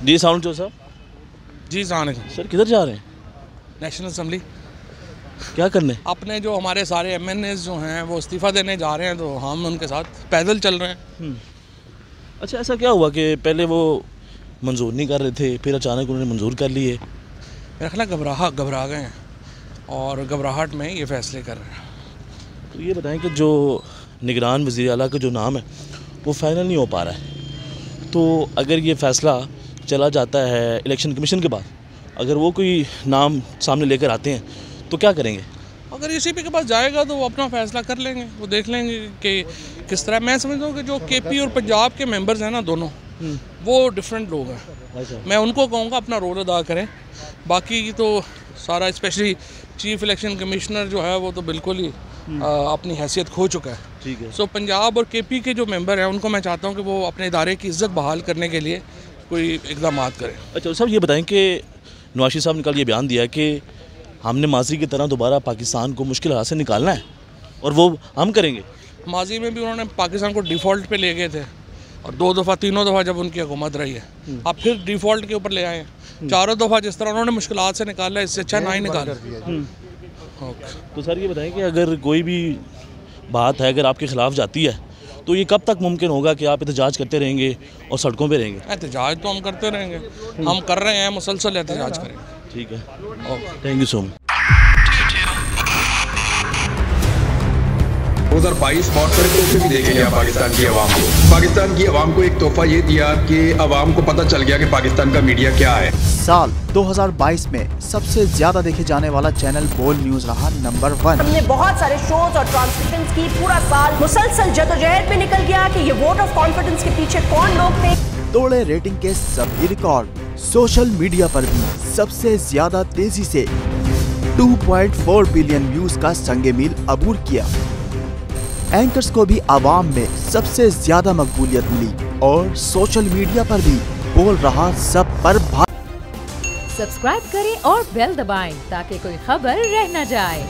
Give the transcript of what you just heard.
जी sound जो साहब। जी sir किधर जा रहे हैं? नेशनल असम्बली क्या करने? अपने जो हमारे सारे MNAs जो हैं वो इस्तीफ़ा देने जा रहे हैं, तो हम उनके साथ पैदल चल रहे हैं। अच्छा, ऐसा क्या हुआ कि पहले वो मंजूर नहीं कर रहे थे, फिर अचानक उन्होंने मंजूर कर लिए? मेरा ख्याल घबरा गए हैं और घबराहट में ये फ़ैसले कर रहे हैं। तो ये बताएं कि जो निगरान वज़ीर आला का जो नाम है वो फाइनल नहीं हो पा रहा है, तो अगर ये फ़ैसला चला जाता है इलेक्शन कमीशन के बाद, अगर वो कोई नाम सामने लेकर आते हैं तो क्या करेंगे? अगर ECP के पास जाएगा तो वो अपना फ़ैसला कर लेंगे, वो देख लेंगे कि किस तरह। मैं समझता हूँ कि जो KP और पंजाब के मेंबर्स हैं ना, दोनों वो डिफरेंट लोग हैं। मैं उनको कहूँगा अपना रोल अदा करें। बाकी तो सारा, स्पेशली चीफ इलेक्शन कमिश्नर जो है वो तो बिल्कुल ही अपनी हैसियत खो चुका है। ठीक है। सो पंजाब और KP के जो मेंबर हैं उनको मैं चाहता हूँ कि वो अपने इदारे की इज़्ज़त बहाल करने के लिए कोई इक़दाम करें। अच्छा साहब, ये बताएं कि नवाज शरीफ साहब ने कल ये बयान दिया कि हमने माजी की तरह दोबारा पाकिस्तान को मुश्किल हालात से निकालना है और वो हम करेंगे। माजी में भी उन्होंने पाकिस्तान को डिफ़ॉल्ट पे ले गए थे और 2 दफ़ा 3 दफ़ा जब उनकी हुकूमत रही है, अब फिर डिफ़ॉल्ट के ऊपर ले आए हैं। 4 दफ़ा जिस तरह उन्होंने मुश्किलात से निकाला, इससे अच्छा ना ही निकाला। तो सर ये बताएं कि अगर कोई भी बात है अगर आपके ख़िलाफ़ जाती है तो ये कब तक मुमकिन होगा कि आप एहतजाज करते रहेंगे और सड़कों पे रहेंगे? एहतजाज तो हम करते रहेंगे, हम कर रहे हैं, मुसलसल एहतजाज करेंगे। ठीक है, थैंक यू सो मच। 2022 बहुत सारे तोहफे भी देखे गया पाकिस्तान की आवाम को। पाकिस्तान की आवाम को एक तोहफा ये दिया कि आवाम को पता चल गया कि पाकिस्तान का मीडिया क्या है। साल 2022 में सबसे ज्यादा देखे जाने वाला चैनल बोल न्यूज रहा नंबर 1। हमने बहुत सारे शोज और ट्रांसमिशंस की, पूरा साल मुसलसल जदोजहद में निकल गया कि ये वोट ऑफ कॉन्फिडेंस के पीछे कौन लोग थे। तोड़े रेटिंग के सभी रिकॉर्ड। सोशल मीडिया पर भी सबसे ज्यादा तेजी से 2.4 बिलियन व्यूज का संगे मील अबूर किया। एंकर्स को भी आवाम में सबसे ज्यादा मकबूलियत मिली और सोशल मीडिया पर भी बोल रहा सब पर भारी। सब्सक्राइब करें और बेल दबाएं ताकि कोई खबर रह न जाए।